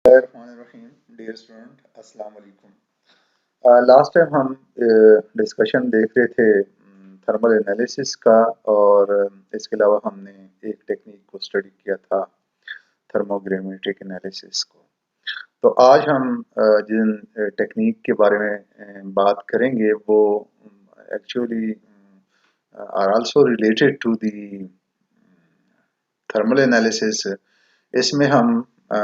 Dear student अस्सलाम वालेकुम। Last time हम डिस्कशन देख रहे थे थर्मल एनालिसिस का और इसके अलावा हमने एक टेक्निक को स्टडी किया था थर्मोग्रामेट्रिक एनालिसिस को। तो आज हम जिन टेक्निक के बारे में बात करेंगे वो actually are also related to the thermal analysis. इसमें हम अ,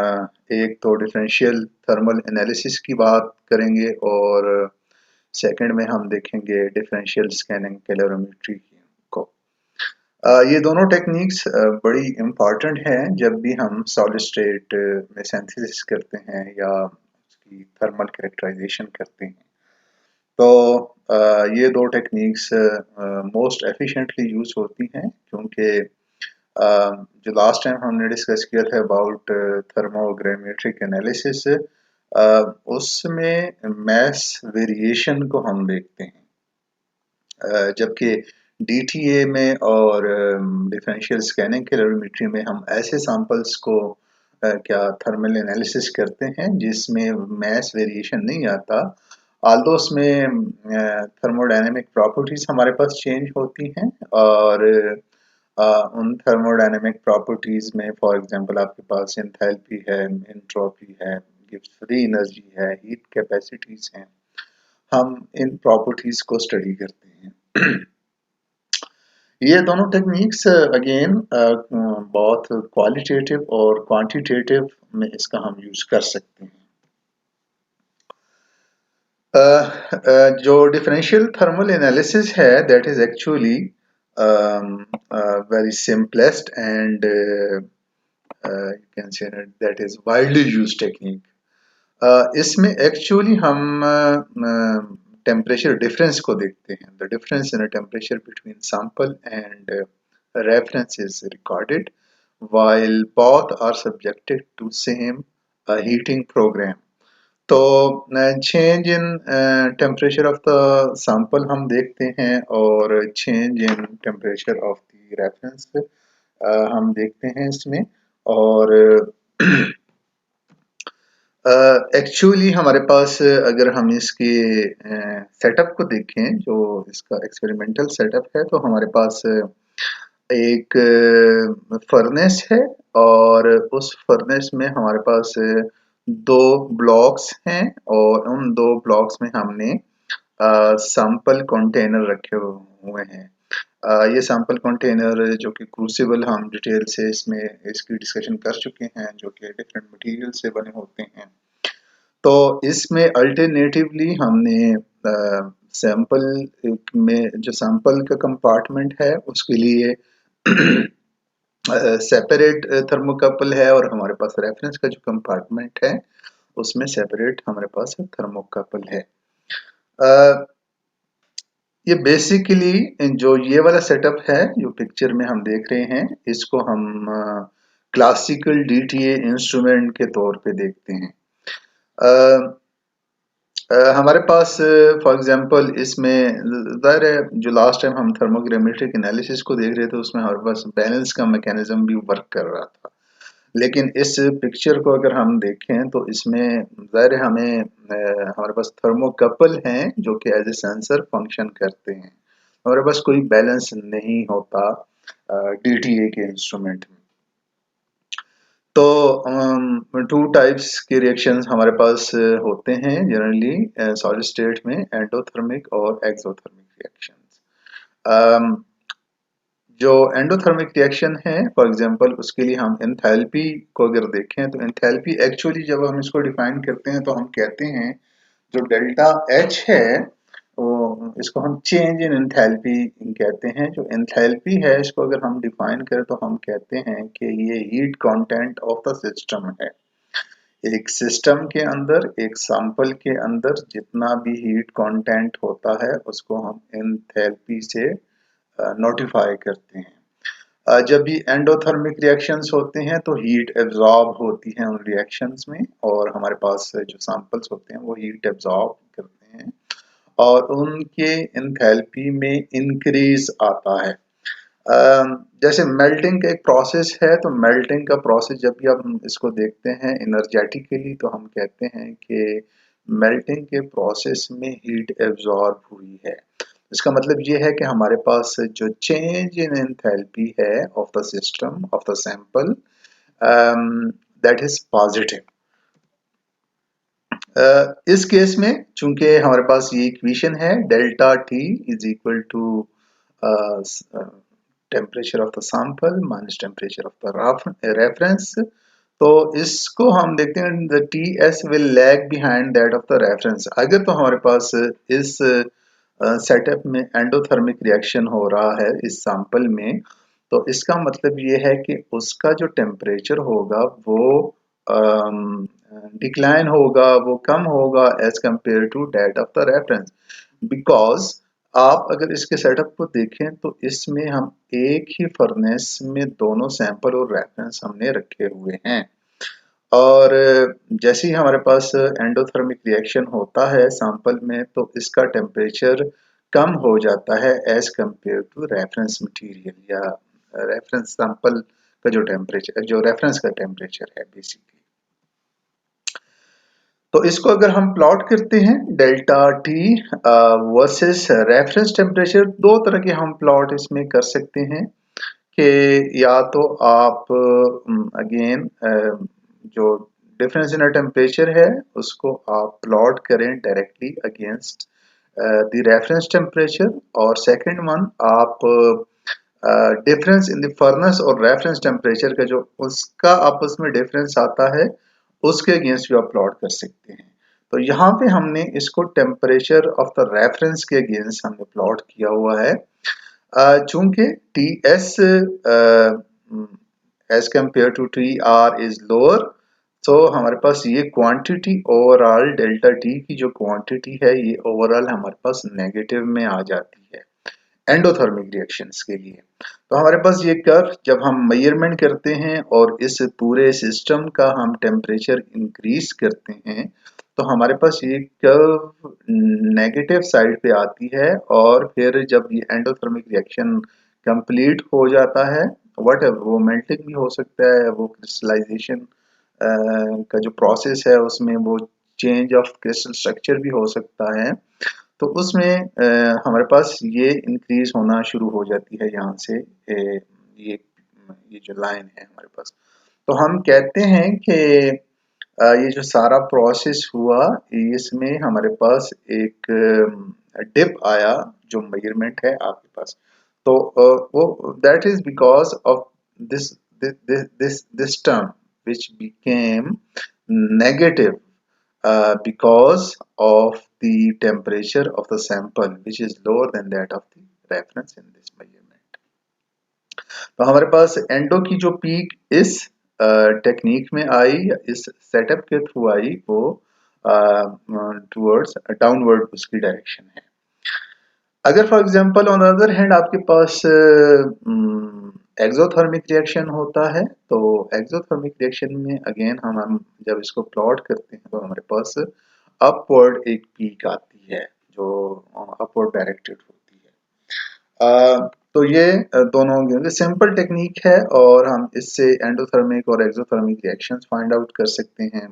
एक तो डिफरेंशियल थर्मल एनालिसिस की बात करेंगे और सेकंड में हम देखेंगे डिफरेंशियल स्कैनिंग कैलोरीमेट्री को। ये दोनों टेक्निक्स बड़ी इम्पॉर्टेंट हैं जब भी हम सॉलिड स्टेट में सिंथेसिस करते हैं या उसकी थर्मल कैरेक्टराइजेशन करते हैं। तो ये दो टेक्निक्स मोस्ट एफिशिएंटली यूज होती हैं क्योंकि जो लास्ट टाइम हमने डिस्कस किया था अबाउट थर्मोग्रामेट्रिक एनालिसिस, उसमें मैस वेरिएशन को हम देखते हैं, जबकि डीटीए में और डिफरेंशियल स्कैनिंग कैलोरीमेट्री में हम ऐसे सैंपल्स को क्या थर्मल एनालिसिस करते हैं जिसमें मैस वेरिएशन नहीं आता, आल्दो उसमें थर्मोडायनेमिक प्रॉपर्टीज हमारे पास चेंज होती हैं और उन थर्मोडायनेमिक प्रॉपर्टीज में फॉर एग्जांपल आपके पास एंथैल्पी है, एंट्रोपी है, गिब्स फ्री एनर्जी है, हीट कैपेसिटीज हैं। हम इन प्रॉपर्टीज को स्टडी करते हैं। ये दोनों टेक्निक्स अगेन बहुत क्वालिटेटिव और क्वांटिटेटिव में इसका हम यूज कर सकते हैं। जो डिफरेंशियल थर्मल एनालिसिस है that is actually very simplest and you can say that is widely used technique. इसमें एक्चुअली हम टेम्परेचर डिफरेंस को देखते हैं। The difference in temperature between sample and reference is recorded while both are subjected to same heating program. तो change in temperature of the sample हम देखते हैं और change in temperature of the reference हम देखते हैं इसमें। और एक्चुअली हमारे पास अगर हम इसके सेटअप को देखें, जो इसका एक्सपेरिमेंटल सेटअप है, तो हमारे पास एक फर्नेस है और उस फर्नेस में हमारे पास दो ब्लॉक्स हैं और उन दो ब्लॉक्स में हमने सैंपल कंटेनर रखे हुए हैं। ये सैंपल कंटेनर जो कि क्रूसिबल हम डिटेल से इसमें इसकी डिस्कशन कर चुके हैं, जो कि डिफरेंट मटेरियल से बने होते हैं। तो इसमें अल्टरनेटिवली हमने सैंपल में जो सैंपल का कंपार्टमेंट है उसके लिए सेपरेट थर्मोकपल है और हमारे पास रेफरेंस का जो कंपार्टमेंट है उसमें सेपरेट हमारे पास थर्मोकपल है। ये बेसिकली जो ये वाला सेटअप है जो पिक्चर में हम देख रहे हैं, इसको हम क्लासिकल डीटीए इंस्ट्रूमेंट के तौर पे देखते हैं। हमारे पास फॉर एग्जांपल इसमें ज़ाहिर है जो लास्ट टाइम हम थर्मोग्रामेट्रिक एनालिसिस को देख रहे थे उसमें हमारे पास बैलेंस का मैकेनिज्म भी वर्क कर रहा था, लेकिन इस पिक्चर को अगर हम देखें तो इसमें ज़ाहिर है हमें हमारे पास थर्मोकपल हैं जो कि एज ए सेंसर फंक्शन करते हैं। हमारे पास कोई बैलेंस नहीं होता डीटीए के इंस्ट्रूमेंट में। तो टू टाइप्स के रिएक्शंस हमारे पास होते हैं जनरली सॉलिड स्टेट में, एंडोथर्मिक और एक्सोथर्मिक रिएक्शंस। जो एंडोथर्मिक रिएक्शन है फॉर एग्जांपल उसके लिए हम एंथैल्पी को अगर देखें तो एंथैल्पी एक्चुअली जब हम इसको डिफाइन करते हैं तो हम कहते हैं जो डेल्टा एच है वो इसको हम चेंज इन एंथैल्पी कहते हैं। जो एंथैल्पी है इसको अगर हम डिफाइन करें तो हम कहते हैं कि ये heat content of the system है। एक सिस्टम के अंदर एक सैंपल के अंदर जितना भी हीट कंटेंट होता है उसको हम एंथैल्पी से नोटिफाई करते हैं। जब भी एंडोथर्मिक रिएक्शंस होते हैं तो हीट एब्जॉर्ब होती है उन रिएक्शंस में और हमारे पास जो सैंपल्स होते हैं वो हीट एब्जॉर्ब करते हैं और उनके एंथैल्पी में इंक्रीज आता है। जैसे मेल्टिंग का एक प्रोसेस है, तो मेल्टिंग का प्रोसेस जब भी हम इसको देखते हैं एनर्जेटिकली, तो हम कहते हैं कि मेल्टिंग के प्रोसेस में हीट एब्जॉर्ब हुई है। इसका मतलब ये है कि हमारे पास जो चेंज इन एंथैल्पी है of the system of the sample, that is positive. इस केस में चूंकि हमारे पास ये इक्वेशन है delta T is equal to temperature of the sample minus temperature of the reference, तो इसको हम देखते हैं the T S will lag behind that of the reference. अगर तो हमारे पास इस सेटअप में एंडोथर्मिक रिएक्शन हो रहा है इस सैंपल में, तो इसका मतलब ये है कि उसका जो टेम्परेचर होगा वो डिक्लाइन होगा, वो कम होगा as compare to that of the reference. Because आप अगर इसके सेटअप को देखें तो इसमें हम एक ही फर्नेस में दोनों सैंपल और रेफरेंस हमने रखे हुए हैं, और जैसे ही हमारे पास एंडोथर्मिक रिएक्शन होता है सैंपल में, तो इसका टेम्परेचर कम हो जाता है as compare to reference material या रेफरेंस सैंपल का जो टेम्परेचर, जो रेफरेंस का टेम्परेचर है बेसिकली। तो इसको अगर हम प्लॉट करते हैं delta T versus reference temperature, दो तरह के हम प्लॉट इसमें कर सकते हैं कि या तो आप अगेन जो डिफरेंस इन टेम्परेचर है उसको आप प्लॉट करें directly against the reference temperature, और सेकंड वन आप डिफरेंस इन द फर्नेस और रेफरेंस टेम्परेचर का जो उसका आपस में डिफरेंस आता है उसके अगेंस्ट भी आप प्लॉट कर सकते हैं। तो यहाँ पे हमने इसको टेम्परेचर ऑफ द रेफरेंस के अगेंस्ट हमने प्लॉट किया हुआ है। चूंकि T S as compare to T R is lower, तो हमारे पास ये क्वांटिटी ओवरऑल डेल्टा टी की जो क्वांटिटी है ये ओवरऑल हमारे पास नेगेटिव में आ जाती है एंडोथर्मिक रिएक्शंस के लिए। तो हमारे पास ये कर्व जब हम मेजरमेंट करते हैं और इस पूरे सिस्टम का हम टेम्परेचर इंक्रीज करते हैं, तो हमारे पास ये कर्व नेगेटिव साइड पे आती है, और फिर जब ये एंडोथर्मिक रिएक्शन कंप्लीट हो जाता है, वट वो मेल्टिंग भी हो सकता है, वो क्रिस्टलाइजेशन का जो प्रोसेस है उसमें वो चेंज ऑफ क्रिस्टल स्ट्रक्चर भी हो सकता है, तो उसमें हमारे पास ये इंक्रीज होना शुरू हो जाती है यहाँ से ये ये जो लाइन है हमारे पास। तो हम कहते हैं कि ये जो सारा प्रोसेस हुआ इसमें हमारे पास एक डिप आया जो मेजरमेंट है आपके पास। तो वो that is because of this this term which became negative because of the temperature of the sample which is lower than that of the reference in this measurement। तो हमारे पास एंडो की जो पीक इस technique में आई या इस setup के through आई, वो टूवर्ड्स डाउनवर्ड उसकी डायरेक्शन है। अगर for example on other hand आपके पास एक्सोथर्मिक रिएक्शन होता है, तो एक्सोथर्मिक रिएक्शन में अगेन हम जब इसको प्लॉट करते हैं तो हमारे पास अपवर्ड एक पीक आती है जो अपवर्ड डायरेक्टेड होती है। तो ये दोनों सिंपल टेक्निक है और हम इससे एंडोथर्मिक और एक्सोथर्मिक रिएक्शंस फाइंड आउट कर सकते हैं,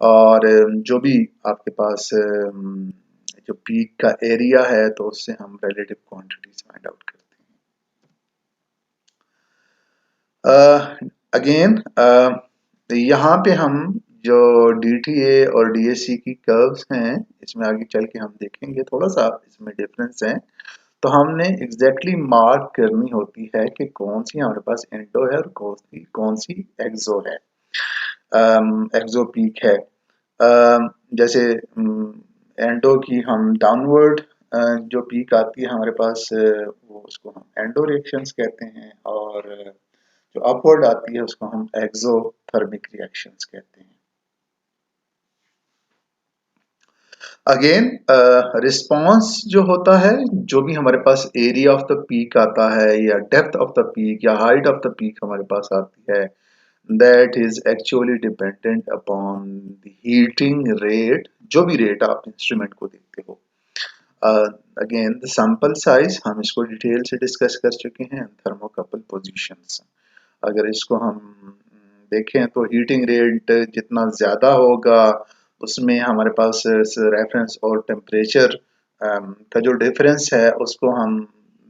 और जो भी आपके पास जो पीक का एरिया है तो उससे हम रिलेटिव क्वांटिटीज फाइंड आउट करते हैं। अगेन यहाँ पे हम जो DTA और DSC की कर्व्स हैं इसमें आगे चल के हम देखेंगे, थोड़ा सा इसमें डिफरेंस है, तो हमने एग्जैक्टली मार्क करनी होती है कि कौन सी हमारे पास एंडो है और कौन सी एक्सो है, एक्सो पीक है। जैसे एंडो की हम डाउनवर्ड जो पीक आती है हमारे पास वो उसको हम एंडो रिएक्शंस कहते हैं, और जो अपवर्ड आती है उसको हम एक्सोथर्मिक रिएक्शंस कहते हैं। अगेन रिस्पांस जो होता है, जो भी हमारे पास एरिया ऑफ द पीक आता है या डेप्थ ऑफ द पीक या हाइट ऑफ द पीक हमारे पास आती है, that is actually dependent upon the heating rate, जो भी रेट आप इंस्ट्रूमेंट को देखते हो। अगेन द सैंपल साइज हम इसको डिटेल से डिस्कस कर चुके हैं। थर्मोकपल पोजीशंस, अगर इसको हम देखें तो हीटिंग रेट जितना ज़्यादा होगा उसमें हमारे पास रेफरेंस और टेम्परेचर का जो डिफरेंस है उसको हम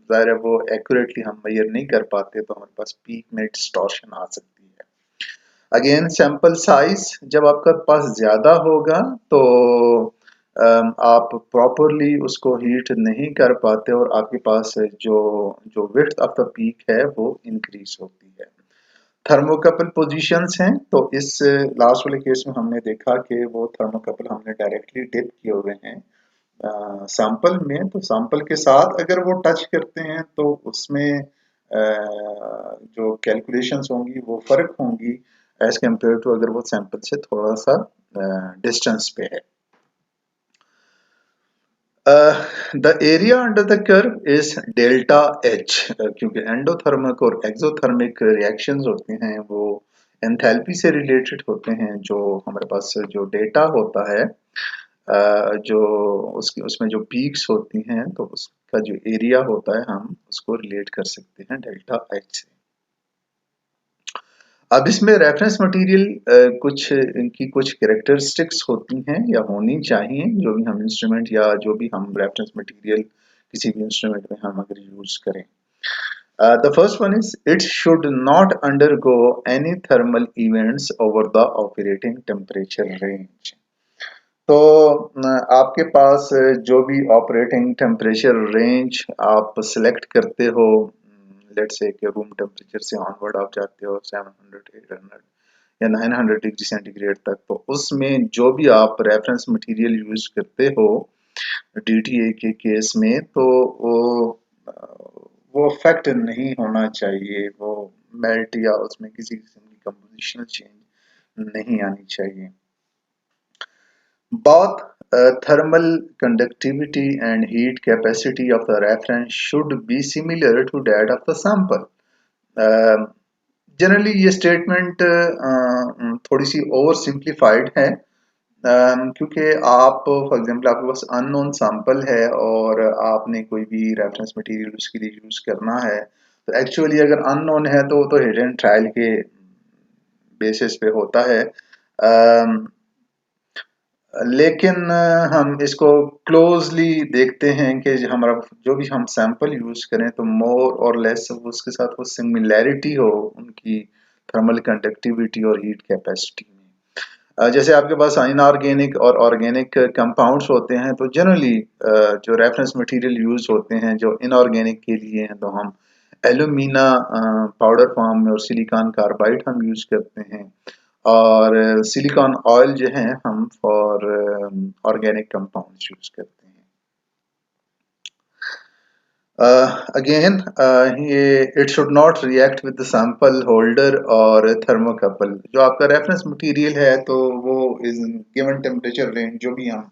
ज़ाहिर है वो एक्यूरेटली हम मेजर नहीं कर पाते, तो हमारे पास पीक में डिस्टॉर्शन आ सकती है। अगेन सैंपल साइज जब आपका पास ज़्यादा होगा तो आप प्रॉपरली उसको हीट नहीं कर पाते और आपके पास जो जो विड्थ ऑफ द पीक है वो इंक्रीज होती है। थर्मोकपल पोजीशंस हैं, तो इस लास्ट वाले केस में हमने देखा कि वो थर्मोकपल हमने डायरेक्टली डिप किए हुए हैं सैंपल में, तो सैंपल के साथ अगर वो टच करते हैं तो उसमें जो कैलकुलेशंस होंगी वो फर्क होंगी एज कम्पेयर टू अगर वो सैंपल से थोड़ा सा डिस्टेंस पे है। The area under the curve is delta H, क्योंकि एंडोथर्मिक और एक्सोथर्मिक रिएक्शंस होते हैं वो एंथैल्पी से रिलेटेड होते हैं। जो हमारे पास जो डेटा होता है जो उसकी उसमें जो पीक्स होती हैं तो उसका जो एरिया होता है हम उसको रिलेट कर सकते हैं डेल्टा एच से। अब इसमें रेफरेंस मटेरियल कुछ इनकी कुछ कैरेक्टरिस्टिक्स होती हैं या होनी चाहिए, जो भी हम इंस्ट्रूमेंट या जो भी हम रेफरेंस मटेरियल किसी भी इंस्ट्रूमेंट में हम अगर यूज करें। The first one is it should not undergo any thermal events over the operating temperature range. तो आपके पास जो भी ऑपरेटिंग टेम्परेचर रेंज आप सिलेक्ट करते हो, लेट्स से कि रूम टेम्परेचर से ऑनवर्ड आप जाते हो 700 800 या 900 डिग्री सेंटीग्रेड तक, तो उसमें जो भी आप रेफरेंस मटेरियल यूज करते हो डीटीए के केस में, तो वो अफेक्ट नहीं होना चाहिए, वो मेल्ट या उसमें किसी किस्म की कंपोजिशनल चेंज नहीं आनी चाहिए। Both thermal conductivity and heat capacity of the reference should be similar to that of the sample. Generally ये स्टेटमेंट थोड़ी सी ओवर सिंप्लीफाइड है, क्योंकि आप फॉर एग्जांपल आपके पास अननोन सैंपल है और आपने कोई भी रेफरेंस मटेरियल उसके लिए यूज करना है, तो एक्चुअली अगर अननोन है तो वो तो हिट एंड ट्रायल के बेसिस पे होता है। लेकिन हम इसको क्लोजली देखते हैं कि हमारा जो भी हम सैंपल यूज करें तो मोर और लेस उसके साथ वो सिमिलैरिटी हो उनकी थर्मल कंडक्टिविटी और हीट कैपेसिटी में। जैसे आपके पास इनऑर्गेनिक और ऑर्गेनिक कंपाउंड्स होते हैं, तो जनरली जो रेफरेंस मटेरियल यूज होते हैं जो इनऑर्गेनिक के लिए हैं, तो हम एल्यूमिना पाउडर फॉर्म में और सिलिकॉन कार्बाइड हम यूज करते हैं, और सिलिकॉन ऑयल जो है हम फॉर ऑर्गेनिक कंपाउंड्स यूज करते हैं। अगेन ये it should not react with the sample holder और थर्मोकपल। जो आपका रेफरेंस मटेरियल है तो वो इज गिवन टेम्परेचर रेंज जो भी हम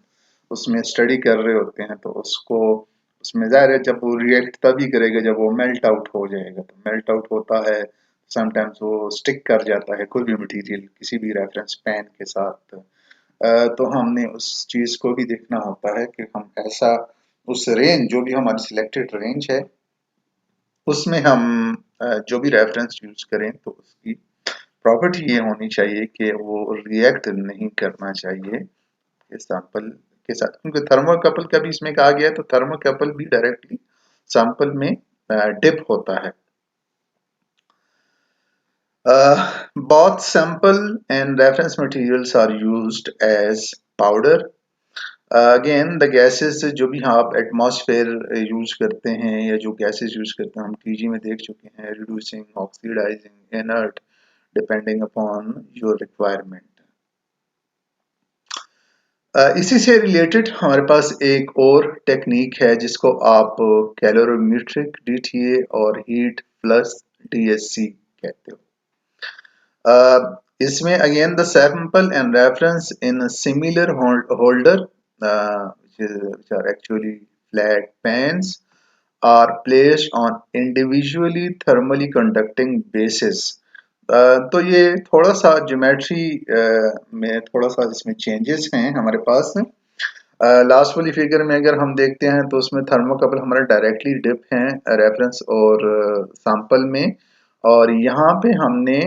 उसमें स्टडी कर रहे होते हैं, तो उसको उसमें ज़ाहिर है जब वो रिएक्ट तभी करेगा जब वो मेल्ट आउट हो जाएगा। तो मेल्ट आउट होता है, समटाइम्स वो स्टिक कर जाता है कोई भी मटेरियल किसी भी रेफरेंस पैन के साथ। तो हमने उस चीज़ को भी देखना होता है कि हम ऐसा उस रेंज जो भी हमारी सिलेक्टेड रेंज है उसमें हम जो भी रेफरेंस यूज करें तो उसकी प्रॉपर्टी ये होनी चाहिए कि वो रिएक्ट नहीं करना चाहिए इस सैंपल के साथ, क्योंकि थर्मोकपल का भी इसमें कहा गया है, तो थर्मोकपल भी डायरेक्टली सैंपल में डिप होता है। Both sample and reference materials are used as powder. Again the gases जो भी आप एटमॉस्फेयर यूज करते हैं या जो गैसेस यूज करते हैं हम टीजी में देख चुके हैं, reducing, oxidising, inert, depending upon your requirement. इसी से रिलेटेड हमारे पास एक और टेक्निक है जिसको आप कैलोरीमेट्रिक डीटीए और हीट प्लस डीएससी कहते हो। इसमें again the sample and reference in a similar holder, which are actually flat pans, are placed on individually thermally conducting bases. तो ये थोड़ा सा ज्योमेट्री में थोड़ा सा इसमें चेंजेस हैं हमारे पास। लास्ट वाली फिगर में अगर हम देखते हैं तो उसमें थर्मोकपल हमारा डायरेक्टली डिप है रेफरेंस और सैंपल में, और यहाँ पे हमने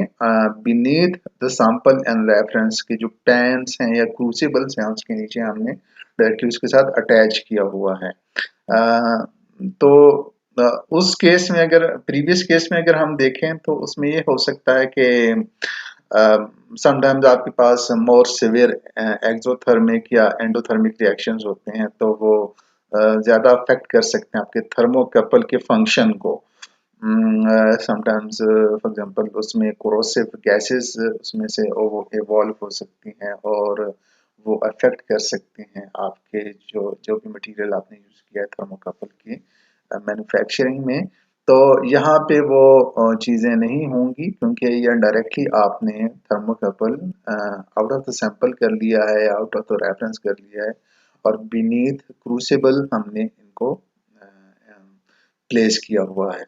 beneath the sample and reference के जो पैन्स हैं या क्रूसिबल्स हैं उसके नीचे हमने डायरेक्टली उसके साथ अटैच किया हुआ है। तो उस केस में अगर प्रीवियस केस में अगर हम देखें तो उसमें ये हो सकता है कि समटाइम्स आपके पास मोर सिवियर एक्सोथर्मिक या एंडोथर्मिक रिएक्शंस होते हैं, तो वो ज़्यादा अफेक्ट कर सकते हैं आपके थर्मोकपल के फंक्शन को। समटाइम्स फॉर एग्जांपल उसमें कोरोसिव गैसेस उसमें से इवॉल्व हो सकती हैं और वो अफेक्ट कर सकते हैं आपके जो जो भी मटेरियल आपने यूज़ किया है थर्मोकपल की मैन्युफैक्चरिंग में। तो यहाँ पे वो चीज़ें नहीं होंगी क्योंकि ये डायरेक्टली आपने thermocouple out of the sample कर लिया है, आउट ऑफ द रेफरेंस कर लिया है, और बीनीथ क्रूसिबल हमने इनको प्लेस किया हुआ है,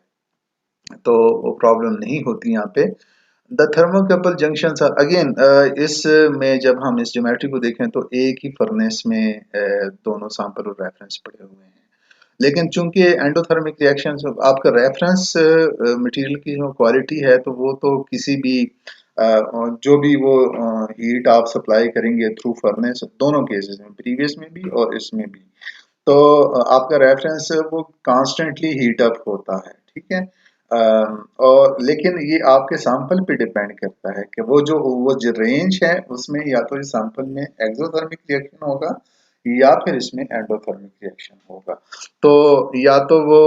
तो वो प्रॉब्लम नहीं होती यहाँ पे। The thermocouple junctions are again, इस में जब हम इस ज्योमेट्री को देखें तो एक ही फर्नेस में दोनों सैंपल और रेफरेंस पड़े हुए हैं, लेकिन चूंकि एंडोथर्मिक रिएक्शन आपका रेफरेंस मटेरियल की जो क्वालिटी है तो वो तो किसी भी जो भी वो हीट आप सप्लाई करेंगे थ्रू फर्नेस, दोनों केसेस में प्रीवियस में भी और इसमें भी, तो आपका रेफरेंस वो कॉन्स्टेंटली हीट अप होता है, ठीक है। और लेकिन ये आपके सैंपल पे डिपेंड करता है कि वो जो रेंज है उसमें या तो इस सैंपल में एक्सोथर्मिक रिएक्शन होगा या फिर इसमें एंडोथर्मिक रिएक्शन होगा। तो या तो वो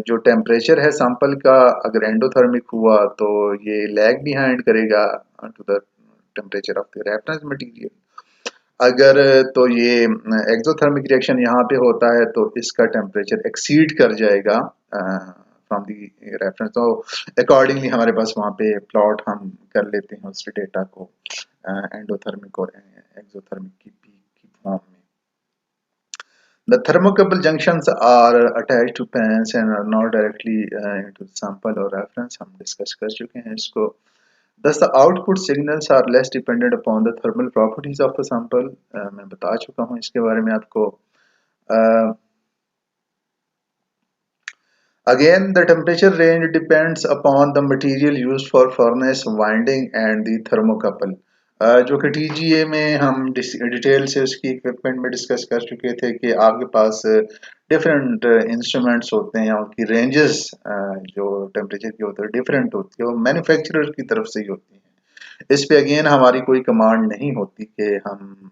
जो टेम्परेचर है सैंपल का अगर एंडोथर्मिक हुआ तो ये लैग बिहाइंड करेगा to the temperature of the reference material. अगर तो ये एक्सोथर्मिक रिएक्शन यहाँ पे होता है तो इसका टेम्परेचर एक्सीड कर जाएगा फ्रॉम दी रेफरेंस, तो अकॉर्डिंगली हमारे पास वहाँ पे प्लॉट हम कर लेते हैं उस डेटा को एंडोथर्मिक और एक्सोथर्मिक की पीक की फॉर्म में। The thermocouple junctions are attached to pans and are not directly into the sample or reference. हम डिस्कस कर चुके हैं इसको। Thus the output signals are less dependent upon the thermal properties of the sample. मैं बता चुका हूँ इसके बारे में आपको। Uh, Again, the temperature range depends upon the material used for furnace winding and the thermocouple. जो कि TGA में हम डिटेल से उसकी इक्विपमेंट में डिस्कस कर चुके थे कि आपके पास डिफरेंट इंस्ट्रूमेंट्स होते हैं, उनकी रेंजेस जो टेम्परेचर की होती है डिफरेंट होती है, वो मैन्युफैक्चरर की तरफ से ही होती है। इस पे अगेन हमारी कोई कमांड नहीं होती कि हम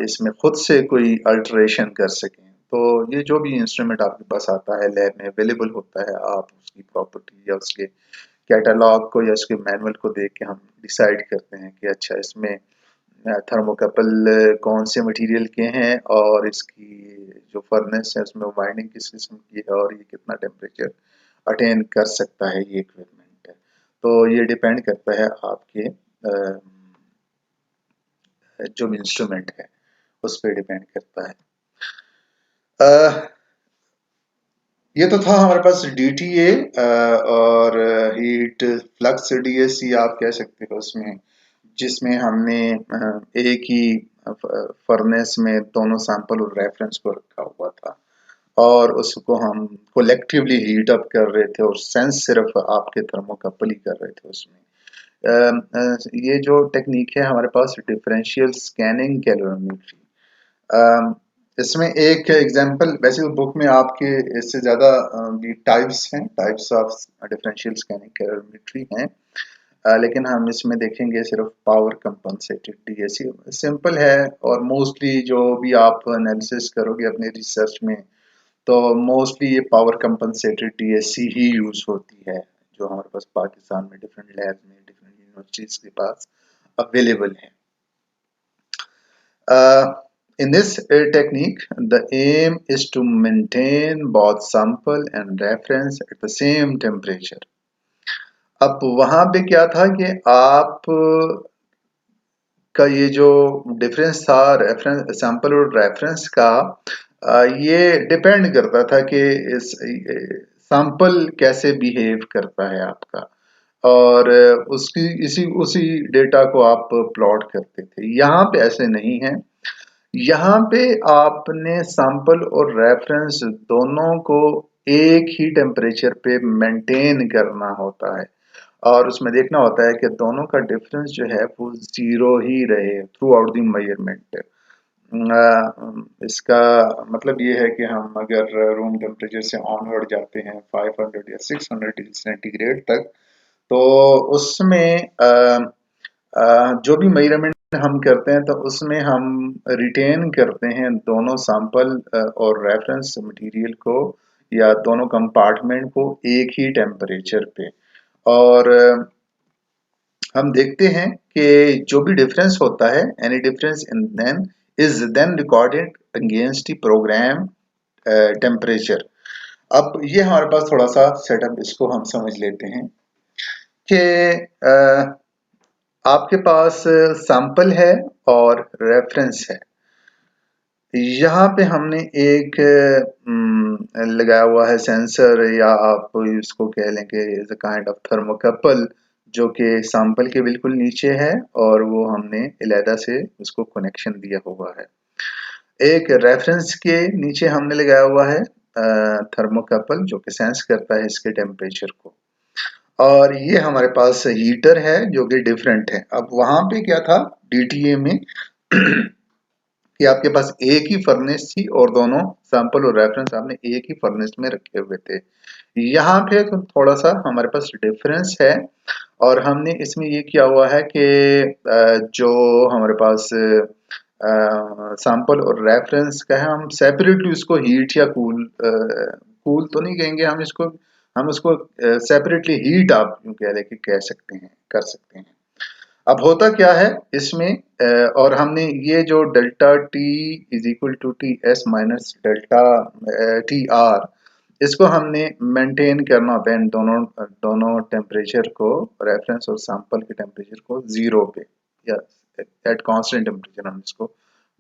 इसमें खुद से कोई अल्टरेशन कर सकें। तो ये जो भी इंस्ट्रूमेंट आपके पास आता है लैब में अवेलेबल होता है, आप उसकी प्रॉपर्टी या उसके कैटलॉग को या उसके मैनुअल को देख के हम डिसाइड करते हैं कि अच्छा इसमें थर्मोकपल कौन से मटेरियल के हैं और इसकी जो फर्नेस है उसमें वाइंडिंग किस किस्म की है और ये कितना टेम्परेचर अटेन कर सकता है ये इक्विपमेंट है। तो ये डिपेंड करता है आपके जो इंस्ट्रूमेंट है उस पर डिपेंड करता है। ये तो था हमारे पास DTA और हीट फ्लक्स DSC आप कह सकते हो उसमें, जिसमें हमने एक ही फर्नेस में दोनों सैंपल और रेफरेंस को रखा हुआ था और उसको हम कोलेक्टिवली हीट अप कर रहे थे और सेंस सिर्फ आपके थर्मोकपल ही कर रहे थे उसमें। ये जो टेक्निक है हमारे पास डिफरेंशियल स्कैनिंग कैलोरीमेट्री, इसमें एक एग्जांपल, वैसे तो बुक में आपके इससे ज़्यादा भी टाइप्स हैं, types of differential scanning calorimetry हैं, लेकिन हम इसमें देखेंगे सिर्फ पावर कंपनसेटेड DSC। सिंपल है और मोस्टली जो भी आप एनालिसिस करोगे अपने रिसर्च में तो मोस्टली ये पावर कंपनसेटेड DSC ही यूज़ होती है, जो हमारे पास पाकिस्तान में डिफरेंट लैब में डिफरेंट यूनिवर्सिटीज़ के पास अवेलेबल है। In this technique, the aim is to maintain both sample and reference at the same temperature. अब वहां पे क्या था कि आप का ये जो डिफरेंस था रेफरेंस सैंपल और रेफरेंस का, ये डिपेंड करता था कि इस सैंपल कैसे बिहेव करता है आपका, और उसकी इसी उसी डेटा को आप प्लॉट करते थे। यहाँ पे ऐसे नहीं है, यहाँ पे आपने सैंपल और रेफरेंस दोनों को एक ही टेम्परेचर पे मेंटेन करना होता है और उसमें देखना होता है कि दोनों का डिफरेंस जो है वो ज़ीरो ही रहे थ्रू आउट द मेजरमेंट। इसका मतलब ये है कि हम अगर रूम टेम्परेचर से ऑनवर्ड जाते हैं 500 या 600 डिग्री सेंटीग्रेड तक, तो उसमें जो भी मेजरमेंट हम करते हैं तो उसमें हम रिटेन करते हैं दोनों सैंपल और रेफरेंस मटेरियल को या दोनों कंपार्टमेंट को एक ही टेम्परेचर पे। और हम देखते हैं कि जो भी डिफरेंस होता है, any difference in then is then recorded against the program temperature. अब ये हमारे पास थोड़ा सा सेटअप, इसको हम समझ लेते हैं कि आपके पास सैंपल है और रेफरेंस है। यहाँ पे हमने एक लगाया हुआ है सेंसर, या आप इसको कह लें कि is a kind of thermocouple, जो कि सैंपल के बिल्कुल नीचे है और वो हमने अलहदा से उसको कनेक्शन दिया हुआ है। एक रेफरेंस के नीचे हमने लगाया हुआ है थर्मोकपल, जो कि सेंस करता है इसके टेम्परेचर को। और ये हमारे पास हीटर है जो कि डिफरेंट है। अब वहां पे क्या था डीटीए में कि आपके पास एक ही फर्नेस थी और दोनों सैंपल और रेफरेंस आपने एक ही फर्नेस में रखे हुए थे। यहाँ पे तो थोड़ा सा हमारे पास डिफरेंस है और हमने इसमें ये किया हुआ है कि जो हमारे पास सैंपल और रेफरेंस का है, हम सेपरेटली उसको हीट या कूल, कूल तो नहीं कहेंगे हम इसको, हम उसको सेपरेटली हीट आप यूं कह लेके कह सकते हैं, कर सकते हैं। अब होता क्या है इसमें, और हमने ये जो delta T is equal to T S minus delta T R, इसको हमने मेंटेन करना होता है इन दोनों दोनों टेम्परेचर को, रेफरेंस और सैंपल के टेम्परेचर को जीरो पे या एट कांस्टेंट टेम्परेचर हम इसको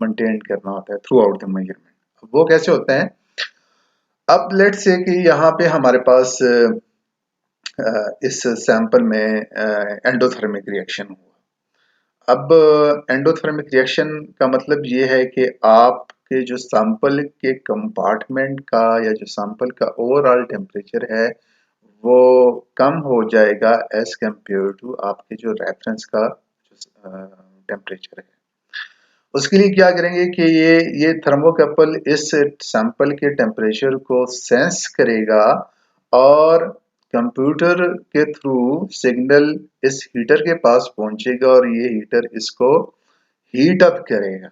मेंटेन करना होता है थ्रू आउट द मेजरमेंट। वो कैसे होता है? अब लेट्स से कि यहाँ पे हमारे पास इस सैंपल में एंडोथर्मिक रिएक्शन हुआ। अब एंडोथर्मिक रिएक्शन का मतलब ये है कि आपके जो सैंपल के कंपार्टमेंट का या जो सैंपल का ओवरऑल टेम्परेचर है वो कम हो जाएगा एज कंपेयर टू आपके जो रेफरेंस का टेम्परेचर है। उसके लिए क्या करेंगे कि ये थर्मोकपल इस सैंपल के टेम्परेचर को सेंस करेगा और कंप्यूटर के थ्रू सिग्नल इस हीटर के पास पहुंचेगा और ये हीटर इसको हीट अप करेगा।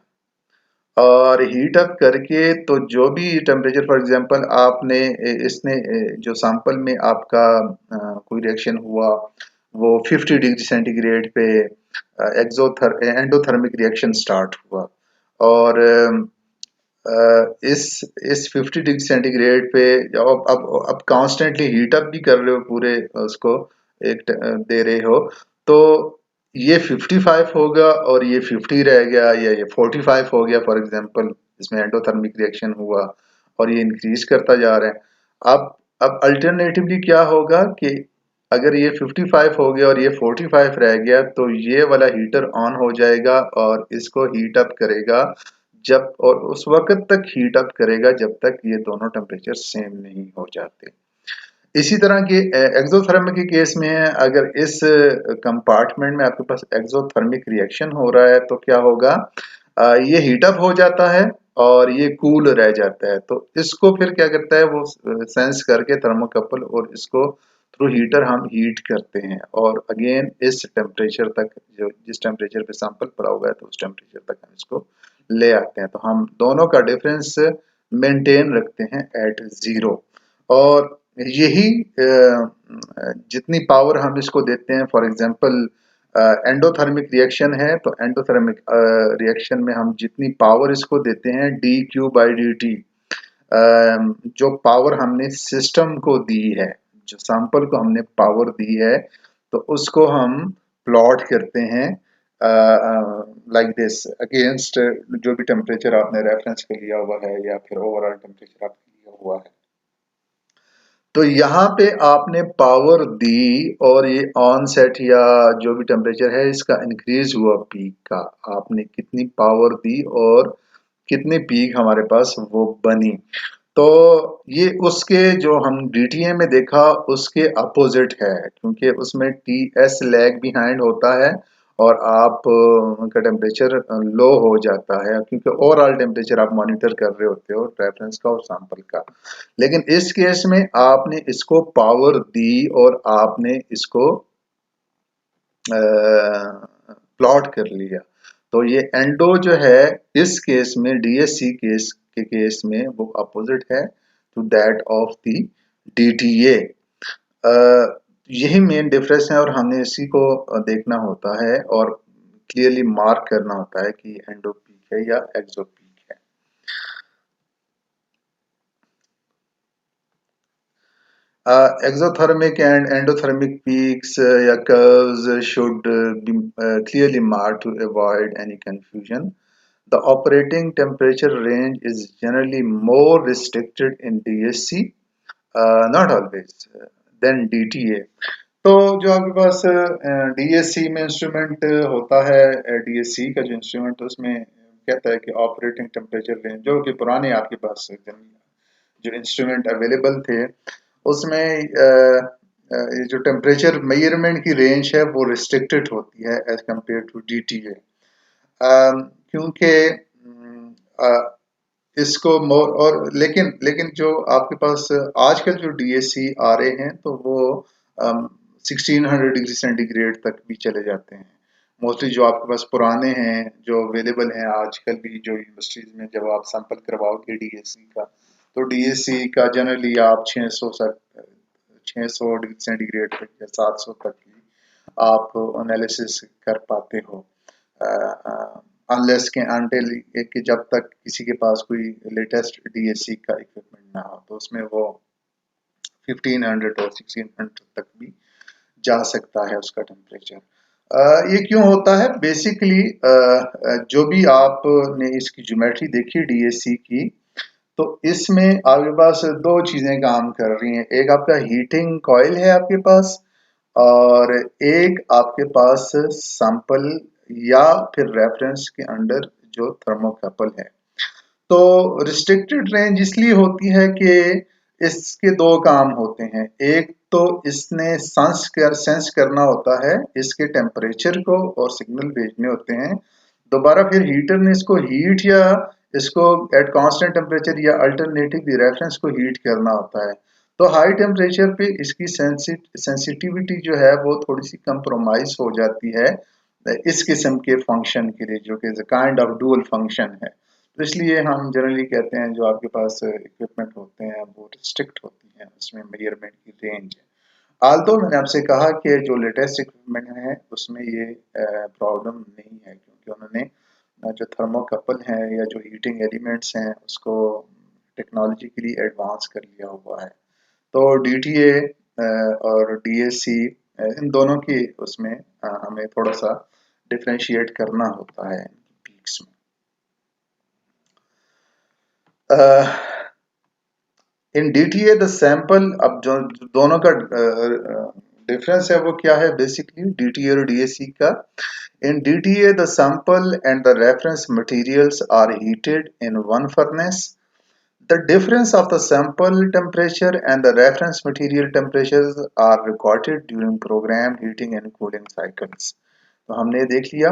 और हीट अप करके तो जो भी टेम्परेचर, फॉर एग्जांपल आपने इसने जो सैंपल में आपका कोई रिएक्शन हुआ वो 50 डिग्री सेंटीग्रेड पे एंडोथर्मिक रिएक्शन स्टार्ट हुआ और इस 50 डिग्री सेंटीग्रेड पे अब कॉन्स्टेंटली हीट अप भी कर रहे हो, पूरे उसको दे रहे हो, तो ये 55 होगा और ये 50 रह गया या ये 45 हो गया फॉर एग्जांपल, इसमें एंडोथर्मिक रिएक्शन हुआ और ये इंक्रीज करता जा रहा है। अब अल्टरनेटिवली क्या होगा कि अगर ये 55 हो गया और ये 45 रह गया तो ये वाला हीटर ऑन हो जाएगा और इसको हीट अप करेगा जब, और उस वक्त तक हीट अप करेगा जब तक ये दोनों टेम्परेचर सेम नहीं हो जाते। इसी तरह के एक्सोथर्मिक के केस में है, अगर इस कंपार्टमेंट में आपके पास एक्सोथर्मिक रिएक्शन हो रहा है तो क्या होगा, ये हीटअप हो जाता है और ये कूल रह जाता है, तो इसको फिर क्या करता है वो सेंस करके थर्मोकपल, और इसको थ्रू हीटर हम हीट करते हैं और अगेन इस टेम्परेचर तक, जो जिस टेम्परेचर पे सैंपल पड़ा हुआ है तो उस टेम्परेचर तक हम इसको ले आते हैं। तो हम दोनों का डिफरेंस मेंटेन रखते हैं एट जीरो। और यही जितनी पावर हम इसको देते हैं, फॉर एग्जांपल एंडोथर्मिक रिएक्शन है तो एंडोथर्मिक रिएक्शन में हम जितनी पावर इसको देते हैं D Q by D T, जो पावर हमने सिस्टम को दी है, जो सैंपल को हमने पावर दी है, तो उसको हम प्लॉट करते हैं लाइक दिस अगेंस्ट जो भी टेम्परेचर आपने रेफरेंस पे लिया हुआ है या फिर ओवरऑल टेम्परेचर आपने लिया हुआ है। तो यहाँ पे आपने पावर दी और ये ऑन सेट या जो भी टेम्परेचर है इसका इंक्रीज हुआ, पीक का आपने कितनी पावर दी और कितनी पीक हमारे पास वो बनी। तो ये उसके जो हम डीटीए में देखा उसके अपोजिट है, क्योंकि उसमें टीएस लैग बिहाइंड होता है और आप का टेम्परेचर लो हो जाता है, क्योंकि ओवरऑल टेम्परेचर आप मॉनिटर कर रहे होते हो रेफरेंस का और सैंपल का। लेकिन इस केस में आपने इसको पावर दी और आपने इसको प्लॉट कर लिया। तो ये एंडो जो है इस केस में डीएससी केस के केस में वो अपोजिट है to that of the DTA. यही मेन डिफरेंस है और हमें इसी को देखना होता है और क्लियरली मार्क करना होता है कि एंडो पीक है या एक्सो पीक है। Exothermic and endothermic peaks या curves should be clearly marked to avoid any confusion. The operating temperature range is generally more restricted in DSC, not always, than DTA. तो जो आपके पास डीएससी में instrument होता है, डीएससी का जो इंस्ट्रूमेंट उसमें कहता है कि ऑपरेटिंग टेम्परेचर रेंज, जो कि पुराने आपके पास जो इंस्ट्रूमेंट अवेलेबल थे उसमें ये जो टेम्परेचर मेजरमेंट की रेंज है वो रिस्ट्रिक्टेड होती है एज कंपेयर टू डीटीए, क्योंकि इसको मोर और लेकिन लेकिन जो आपके पास आजकल जो डीएससी आ रहे हैं तो वो 1600 डिग्री सेंटीग्रेड तक भी चले जाते हैं। मोस्टली जो आपके पास पुराने हैं जो अवेलेबल हैं आजकल भी जो यूनिवर्सिटीज में जब आप सैंपल करवाओगे डीएससी का, तो डीएससी का जनरली आप 600 डिग्री सेंटीग्रेड तक या 700 तक की आप एनालिसिस कर पाते हो, अनलेस के अनटिल कि जब तक किसी के पास कोई लेटेस्ट डीएससी का इक्विपमेंट ना हो, तो उसमें वो 1500 और 1600 तक भी जा सकता है उसका टेम्परेचर। ये क्यों होता है बेसिकली, जो भी आपने इसकी ज्योमेट्री देखी डीएससी की, तो इसमें आपके पास दो चीजें काम कर रही हैं। एक आपका हीटिंग कॉइल है आपके पास और एक आपके पास सैंपल या फिर रेफरेंस के अंडर जो थर्मोकपल है। तो रिस्ट्रिक्टेड रेंज इसलिए होती है कि इसके दो काम होते हैं। एक तो इसने सेंस करना होता है इसके टेम्परेचर को और सिग्नल भेजने होते हैं। दोबारा फिर हीटर ने इसको हीट या इसको एट कांस्टेंट टेम्परेचर या अल्टरनेटिव रेफरेंस को हीट करना होता है। तो हाई टेम्परेचर पे इसकी सेंसिटिविटी जो है वो थोड़ी सी कंप्रोमाइज हो जाती है इस किस्म के फंक्शन के लिए, जो कि काइंड ऑफ डुअल फंक्शन है। तो इसलिए हम जनरली कहते हैं जो आपके पास इक्विपमेंट होते हैं वो रिस्ट्रिक्ट होती हैं, उसमें मेजरमेंट की रेंज है। आल्दो मैंने आपसे कहा कि जो लेटेस्ट इक्विपमेंट है उसमें ये प्रॉब्लम नहीं है, क्योंकि उन्होंने जो थर्मोकपल है या जो हीटिंग एलिमेंट्स हैं उसको टेक्नोलॉजिकली एडवांस कर लिया हुआ है। तो डीटीए और डीएससी इन दोनों की उसमें हमें थोड़ा सा डिफरेंशिएट करना होता है पीक्स में। इन डीटीए द सैंपल, अब जो दोनों का डिफरेंस है वो क्या है बेसिकली डीटीए और डीएससी का। In DTA the sample and the reference materials are heated in one furnace. The difference of the sample temperature and the reference material temperatures are recorded during program heating and cooling cycles. तो हमने देख लिया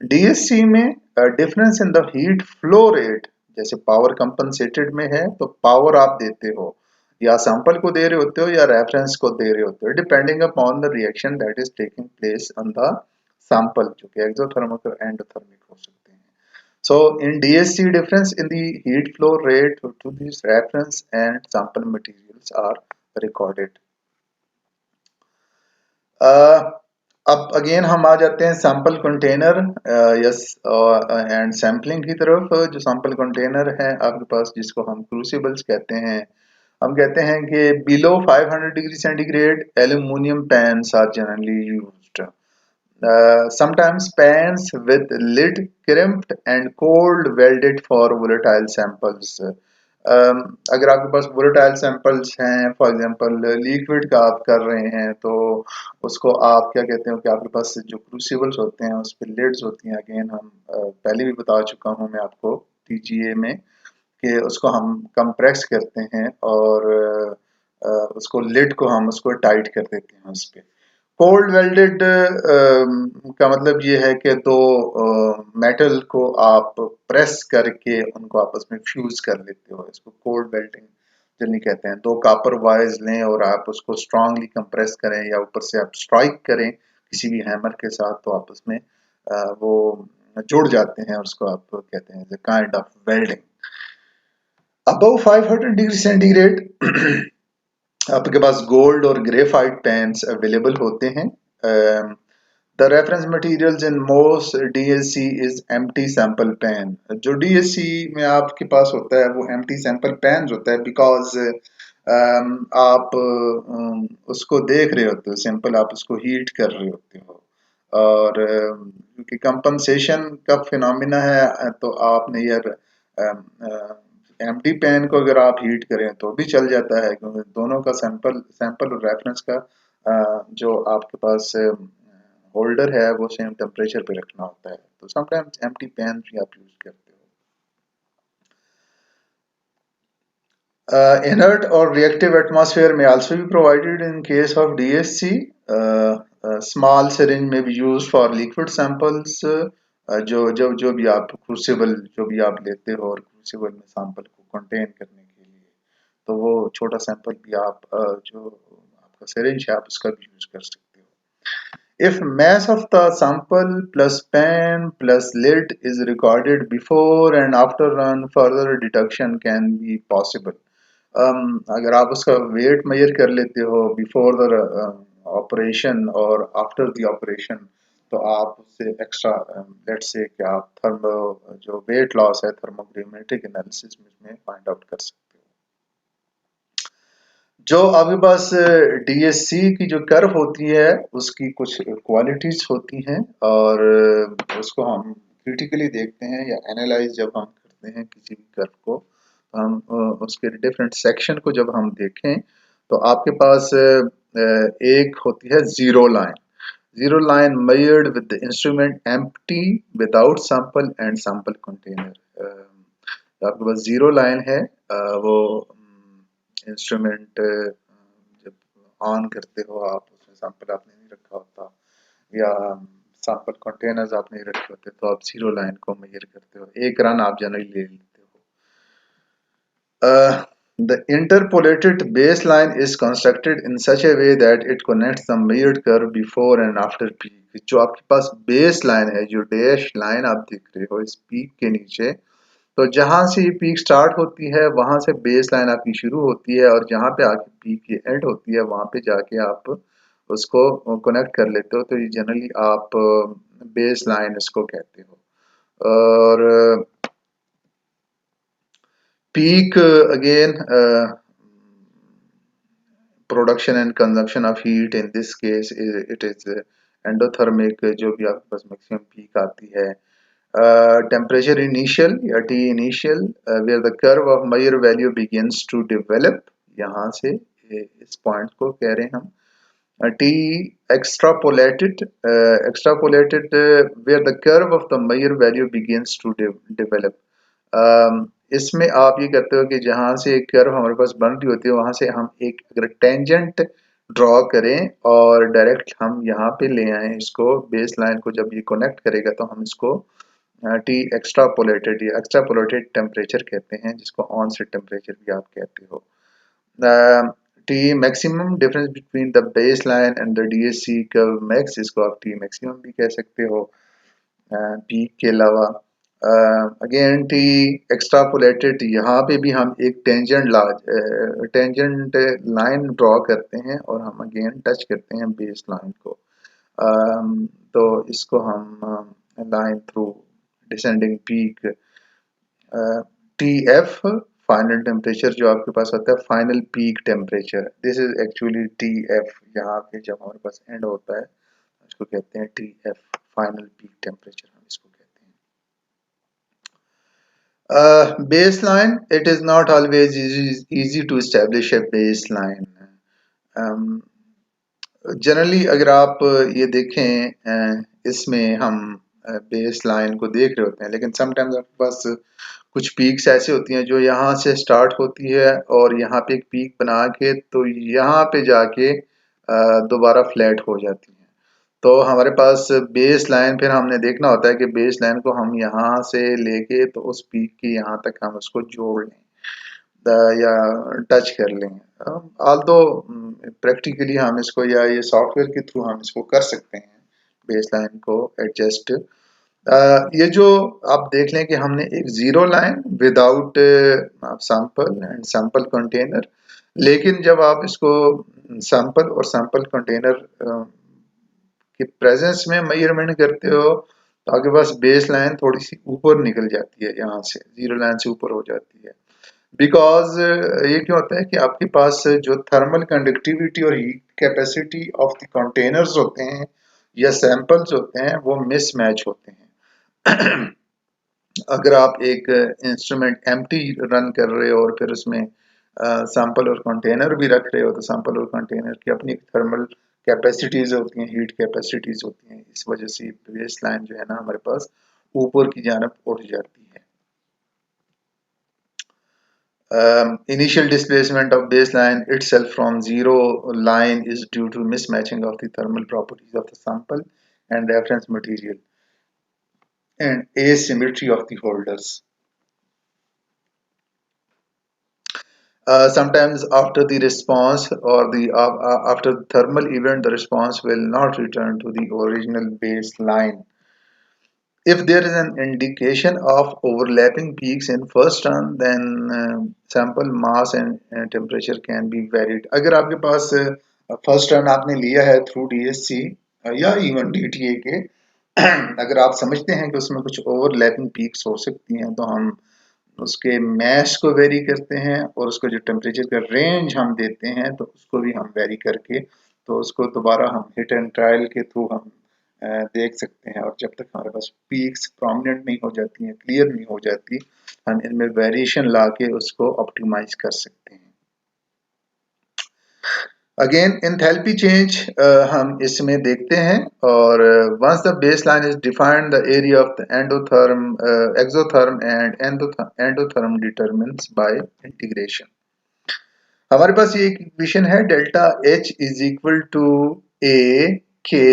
DSC में difference in the heat flow rate, जैसे power compensated में है तो power आप देते हो या सैंपल को दे रहे होते हो या रेफरेंस को दे रहे होते हो, depending upon the reaction that is taking place on the sample, जो कि एक्सोथर्मिक और एंडोथर्मिक हो सकते हैं। So in DSC, difference in the heat flow rate to these reference and sample materials are recorded. Uh, अब again हम आ जाते हैं sample container yes and sampling की तरफ। जो सैंपल कंटेनर है आपके पास जिसको हम क्रूसिबल्स कहते हैं, हम कहते हैं कि below 500 degree centigrade aluminium pans are generally used. Sometimes pans with lid crimped and cold welded for volatile samples. अगर आपके पास volatile samples हैं, फॉर एग्जांपल लिक्विड का आप कर रहे हैं, तो उसको आप क्या कहते हो कि आपके पास जो क्रूसिबल्स होते हैं उस पर लिड्स होती हैं। अगेन हम पहले भी बता चुका हूँ मैं आपको TGA में कि उसको हम कंप्रेस करते हैं और उसको लिड को हम उसको टाइट कर देते हैं उस पे। कोल्ड वेल्डेड का मतलब ये है कि दो मेटल को आप प्रेस करके उनको आपस में फ्यूज कर लेते हो, इसको कोल्ड वेल्डिंग जनरली कहते हैं। दो कॉपर वायर्स लें और आप उसको स्ट्रांगली कंप्रेस करें या ऊपर से आप स्ट्राइक करें किसी भी हैमर के साथ, तो आपस में वो जुड़ जाते हैं और उसको आप कहते हैं kind of welding. Above 500 degree centigrade आपके पास गोल्ड और ग्रेफाइट पेन्स अवेलेबल होते हैं। The reference materials in most DSC is empty sample pan. जो DSC में आपके पास होता है वो एम्प्टी सैंपल पेन होता है, बिकॉज आप उसको देख रहे होते हो, सैंपल आप उसको हीट कर रहे होते हो, और क्योंकि कंपनसेशन का फिनोमिना है तो आपने यार एम्प्टी पेन को अगर आप हीट करें तो भी चल जाता है, क्योंकि दोनों का सैंपल सैंपल और रेफरेंस का जो आपके पास होल्डर है वो सेम टेम्परेचर पे रखना होता है, तो समटाइम्स एम्प्टी पेन भी आप यूज करते हो। Inert or reactive atmosphere may also be provided in case of DSC. Small syringe may be used for liquid samples. जो भी आप क्रूसिबल जो भी आप लेते हो और क्रूसिबल में सैंपल को कंटेन करने के लिए, तो वो छोटा सैंपल भी आप जो आपका सिरिंज है आप उसका भी यूज कर सकते हो। If mass of the sample plus pen plus lid is recorded before and after run, further deduction can be possible. अगर आप उसका वेट मेजर कर लेते हो बिफोर द ऑपरेशन और आफ्टर द ऑपरेशन, तो आप उससे एक्स्ट्रा लेट्स से कि आप थर्मो जो वेट लॉस है थर्मोग्रामेट्रिक एनालिसिस में फाइंड आउट कर सकते हो। जो आपके पास DSC की जो कर्व होती है उसकी कुछ क्वालिटीज होती हैं, और उसको हम क्रिटिकली देखते हैं या एनालाइज जब हम करते हैं किसी भी कर्व को, हम उसके डिफरेंट सेक्शन को जब हम देखें तो आपके पास एक होती है zero line. Zero line measured with the instrument empty without sample and sample container। तो आपके पास जीरो लाइन है, वो इंस्ट्रूमेंट जब ऑन करते हो आप उसमें सैंपल आपने नहीं रखा होता या सैंपल कंटेनर्स आप नहीं रखे होते, तो आप जीरो लाइन को मेजर करते हो, एक रन आप जनरली ले लेते हो। The interpolated baseline is constructed in such a way that it connects the measured curve before and after peak। जो आपके पास बेस लाइन है, जो डैश लाइन आप देख रहे हो इस पीक के नीचे, तो जहां से ये पीक स्टार्ट होती है वहां से बेस लाइन आपकी शुरू होती है, और जहां पे आके पीक की एंड होती है वहां पे जाके आप उसको कनेक्ट कर लेते हो, तो ये जनरली आप बेस लाइन इसको कहते हो। और peak again production and consumption of heat, in this case it is endothermic, जो भी आपके पास मैक्सिमम पीक आती है। टेम्परेचर इनिशियल या T initial where the curve of measure value begins to develop, यहाँ से इस पॉइंट को कह रहे हैं हम। T extrapolated where the curve of the measure value begins to develop। इसमें आप ये करते हो कि जहां से एक कर्व हमारे पास बन रही होती है वहां से हम एक अगर टेंजेंट ड्रॉ करें और डायरेक्ट हम यहाँ पे ले आए इसको, बेस लाइन को जब ये कनेक्ट करेगा तो हम इसको T एक्स्ट्रापोलेटेड या एक्स्ट्रापोलेटेड टेम्परेचर कहते हैं, जिसको ऑन सेट टेम्परेचर भी आप कहते हो। T maximum difference between the baseline and the DSC curve max, इसको आप T maximum भी कह सकते हो पीक के अलावा। अगेन T एक्स्ट्रापोलेटेड, यहाँ पे भी हम एक टेंजेंट लाइन ड्रॉ करते हैं और हम अगेन टच करते हैं बेस लाइन को, तो इसको हम line through descending peak. TF final temperature जो आपके पास होता है final peak temperature, this is actually TF। यहाँ पे जब हमारे पास एंड होता है इसको कहते हैं TF फाइनल पीक टेम्परेचर, हम इसको कहते हैं। Baseline, it is not always easy to establish a baseline। Generally अगर आप ये देखें इसमें हम बेस लाइन को देख रहे होते हैं, लेकिन समटाइम्स आपके पास कुछ पीक्स ऐसी होती हैं जो यहाँ से स्टार्ट होती है और यहाँ पे एक पीक बना के तो यहाँ पे जाके दोबारा फ्लैट हो जाती है। तो हमारे पास बेस लाइन फिर हमने देखना होता है कि बेस लाइन को हम यहाँ से लेके तो उस पीक के यहाँ तक हम उसको जोड़ लें या टच कर लें। आल्दो प्रैक्टिकली हम इसको या ये सॉफ्टवेयर के थ्रू हम इसको कर सकते हैं बेस लाइन को एडजस्ट। ये जो आप देख लें कि हमने एक zero line without sample and sample container, लेकिन जब आप इसको सैंपल और सैंपल कंटेनर के प्रेजेंस में मेजरमेंट करते हो तो आपके पास बेस लाइन थोड़ी सी ऊपर निकल जाती है, यहाँ से जीरो लाइन से ऊपर हो जाती है। बिकॉज ये क्यों होता है कि आपके पास जो थर्मल कंडक्टिविटी और heat capacity of the containers होते हैं या सैंपल्स होते हैं वो मिसमैच होते हैं। अगर आप एक इंस्ट्रूमेंट एम्प्टी रन कर रहे हो और फिर उसमें सैंपल और कंटेनर भी रख रहे हो तो सैंपल और कंटेनर की अपनी थर्मल कैपेसिटीज होती हैं, हीट कैपेसिटीज होती हैं, इस वजह से बेस लाइन जो है ना हमारे पास ऊपर की जानब उठ जाती है। Initial displacement of baseline itself from zero line is due to mismatching of the thermal properties of the sample and reference material and asymmetry of the holders. Sometimes after the response or the after the thermal event, the response will not return to the original baseline. If there is an indication of overlapping peaks in first run, then sample mass and temperature can be varied. अगर आपके पास first run आपने लिया है through DSC या even DTA के, अगर आप समझते हैं कि उसमें कुछ ओवरलैपिंग पीक्स हो सकती हैं तो हम उसके मैश को वेरी करते हैं और उसको जो टेम्परेचर का रेंज हम देते हैं तो उसको भी हम वेरी करके तो उसको दोबारा हम हिट एंड ट्रायल के थ्रू हम देख सकते हैं। और जब तक हमारे पास पीक्स प्रोमिनेंट नहीं हो जाती हैं, क्लियर नहीं हो जाती, हम इनमें वेरिएशन ला के उसको ऑप्टिमाइज कर सकते हैं। अगेन एंथैल्पी चेंज हम इसमें देखते हैं और once the base line is defined the area of the endotherm exotherm and endotherm determines by integration. हमारे पास ये एक इक्वेशन है delta H is equal to A K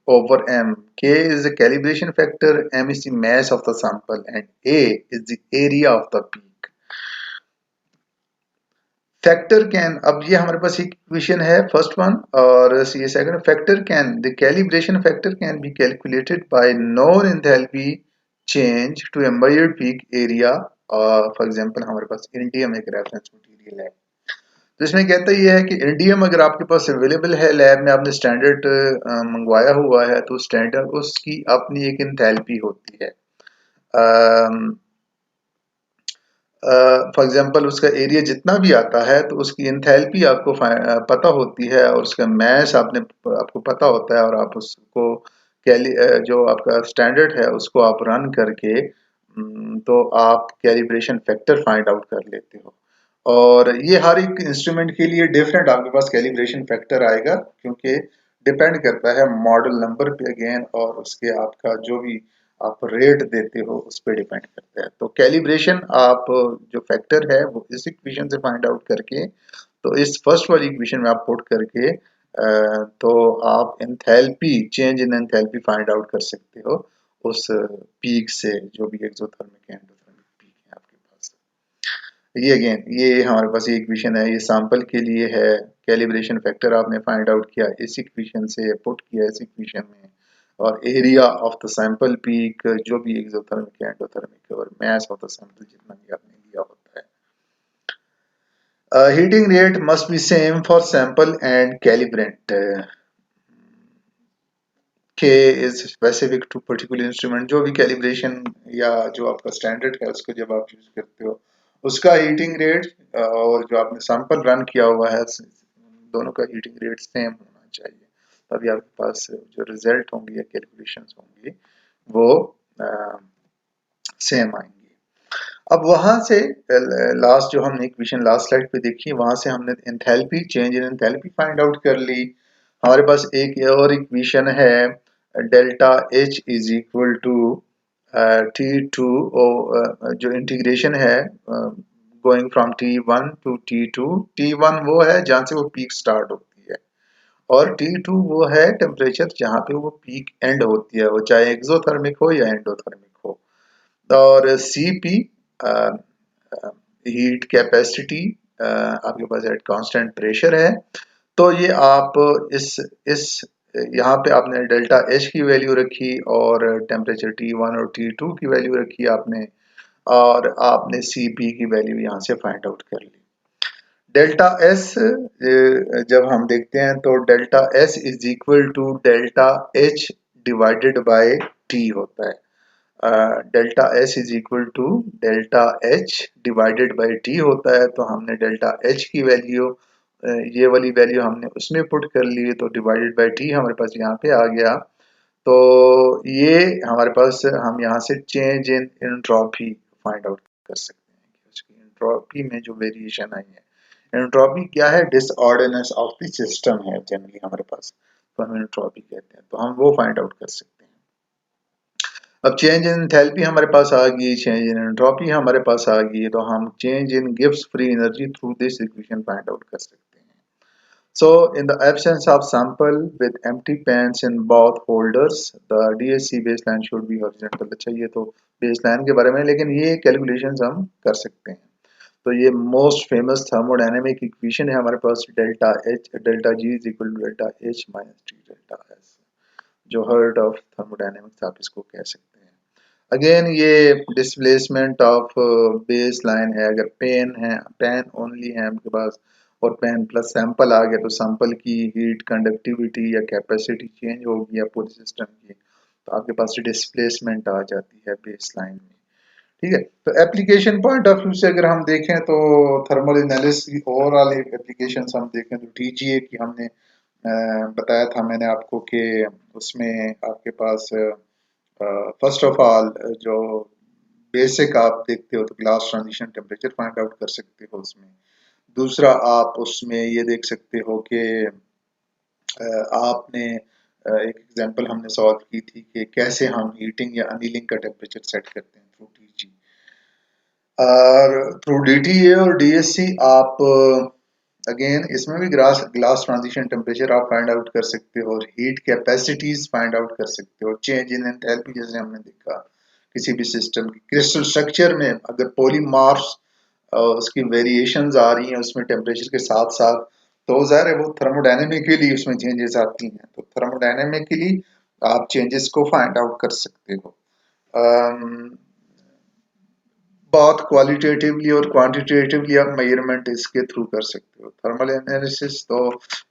over m. K is the calibration factor, m is the mass of the sample and A is the area of the peak. Factor can, अब ये हमारे पास एक equation है first one और ये second. Factor can, the calibration factor can be calculated by known enthalpy change to embedded peak area. For example हमारे पास इंडियम एक रेफरेंस मटेरियल है, तो इसमें कहता ये है कि इंडियम अगर आपके पास अवेलेबल है, लैब में आपने स्टैंडर्ड मंगवाया हुआ है, तो स्टैंडर्ड उसकी अपनी एक एंथैल्पी होती है। फॉर एग्जांपल उसका एरिया जितना भी आता है तो उसकी एंथैल्पी आपको पता होती है और उसका मैश आपको पता होता है और आप उसको जो आपका स्टैंडर्ड है उसको आप रन करके तो आप कैलिब्रेशन फैक्टर फाइंड आउट कर लेते हो। और ये हर एक इंस्ट्रूमेंट के लिए डिफरेंट आपके पास कैलिब्रेशन फैक्टर आएगा, क्योंकि डिपेंड करता है मॉडल नंबर पे अगेन और उसके आपका जो भी आप रेट देते हो उस पर डिपेंड करता है। तो कैलिब्रेशन आप जो फैक्टर है वो इस इक्वेशन से फाइंड आउट करके तो इस फर्स्ट वाली इक्वेशन में आप पुट करके तो आप enthalpy change in enthalpy find out कर सकते हो उस पीक से, जो भी एक्सोथर्मिक एंडोथर्मिक पीक है आपके पास। ये अगेन ये हमारे पास ये इक्वेशन है, ये सैंपल के लिए है। कैलिब्रेशन फैक्टर आपने फाइंड आउट किया इस इक्वेशन से, पुट किया इस इक्वेशन में, और area of the sample peak जो भी एक्सोथर्मिक है एंडोथर्मिक है और मास ऑफ द सैंपल जितना भी आपने लिया होता है। Heating rate must be same for sample and calibrant. K is specific to particular instrument। जो भी कैलिब्रेशन या जो आपका स्टैंडर्ड है उसको जब आप यूज करते हो उसका हीटिंग रेट और जो आपने सैंपल रन किया हुआ है दोनों का हीटिंग रेट सेम होना चाहिए, तभी आपके पास जो रिजल्ट होंगे या कैलकुलेशंस होंगी वो सेम आएंगी। अब वहां से लास्ट जो हमने इक्वेशन लास्ट स्लाइड पे देखी वहां से हमने enthalpy change in enthalpy find out कर ली। हमारे पास एक और इक्वेशन है delta H is equal to T2 जो इंटीग्रेशन है going from T1 to T2। T1 वो है जहाँ से वो पीक स्टार्ट होती है और T2 वो है टेम्परेचर जहाँ पे वो पीक एंड होती है, वो चाहे एक्सोथर्मिक हो या एंडोथर्मिक हो। और Cp हीट कैपेसिटी आपके पास एट कांस्टेंट प्रेशर है। तो ये आप इस यहाँ पे आपने डेल्टा एच की वैल्यू रखी और टेम्परेचर T1 और T2 की वैल्यू रखी आपने, और आपने Cp की वैल्यू यहाँ से फाइंड आउट कर ली। डेल्टा एस जब हम देखते हैं तो delta S is equal to delta H divided by T होता है। Delta S is equal to delta H divided by T होता है। तो हमने डेल्टा एच की वैल्यू ये वाली वैल्यू हमने उसमें पुट कर ली, तो डिवाइडेड बाय टी हमारे पास यहाँ पे आ गया। तो ये हमारे पास, हम यहाँ से change in entropy find out कर सकते हैं कि उसकी एंट्रोपी में जो वेरिएशन आई है। एंट्रोपी क्या है? डिसऑर्डरनेस ऑफ द सिस्टम है जनरली हमारे पास, तो हम एंट्रोपी कहते हैं, तो हम वो फाइंड आउट कर सकते हैं। अब चेंज इन एंथैल्पी हमारे पास आ गई, चेंज इन एंट्रोपी हमारे पास आ गई, तो हम change in Gibbs free energy through this equation find out कर सकते हैं। So, in the absence of sample with empty pans in both holders, the DSC baseline should be horizontal। अच्छा, ये तो baseline के बारे में, लेकिन ये calculations हम कर सकते हैं। तो ये most famous thermodynamic equation है हमारे पास, delta H delta G is equal to delta H minus T delta S, जो heart of thermodynamics आप इसको कह सकते हैं। अगेन ये डिस्प्लेसमेंट ऑफ बेस लाइन है, अगर पेन है, पेन ओनली है आपके पास और पेन प्लस सैंपल आ गया, तो सैंपल की हीट कंडक्टिविटी या कैपेसिटी चेंज होगी या पूरे सिस्टम की, तो आपके पास डिस्प्लेसमेंट आ जाती है बेस लाइन में। ठीक है, तो एप्लीकेशन पॉइंट ऑफ व्यू से अगर हम देखें तो थर्मल एनालिसिस की ओवरऑल एप्लीकेशन हम देखें तो टीजीए की हमने बताया था मैंने आपको कि उसमें आपके पास फर्स्ट ऑफ ऑल जो बेसिक आप देखते हो तो glass transition temperature find out कर सकते हो उसमें। दूसरा आप उसमें ये देख सकते हो कि आपने एक एग्जांपल हमने सॉल्व की थी कि कैसे हम हीटिंग या अनिलिंग का टेम्परेचर सेट करते हैं थ्रू टीजी और थ्रू डीटीए और डीएससी। आप अगेन इसमें भी ग्लास ग्लास ट्रांजिशन टेम्परेचर आप फाइंड आउट कर सकते हो और हीट कैपेसिटीज फाइंड आउट कर सकते हो, चेंज इन एंथैल्पी जैसे हमने देखा किसी भी सिस्टम की क्रिस्टल स्ट्रक्चर में अगर पॉलीमार्फ्स उसकी वेरिएशंस आ रही हैं उसमें टेम्परेचर के साथ साथ, तो ज़ाहिर है वो थर्मोडायनेमिकली उसमें चेंजेस आती हैं, तो थर्मोडायनेमिकली आप चेंजेस को फाइंड आउट कर सकते हो। बहुत क्वालिटेटिवली और क्वांटिटेटिवली आप मेजरमेंट इसके थ्रू कर सकते हो। थर्मल एनालिसिस तो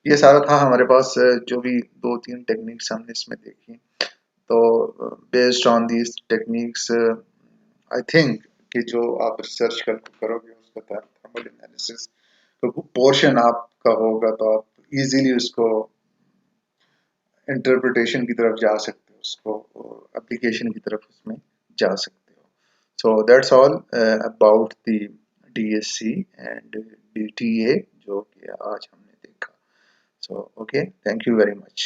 ये सारा था हमारे पास, जो भी दो तीन टेक्निक्स हमने इसमें देखी, तो based on these techniques I think कि जो आप रिसर्च करोगे उसका थर्मल एनालिसिस तो पोर्शन आपका होगा, तो आप इजीली उसको इंटरप्रिटेशन की तरफ जा सकते हो, उसको एप्लीकेशन की तरफ उसमें जा सकते हो। So that's all about the DSC and DTA जो कि आज हमने देखा। So okay, thank you very much.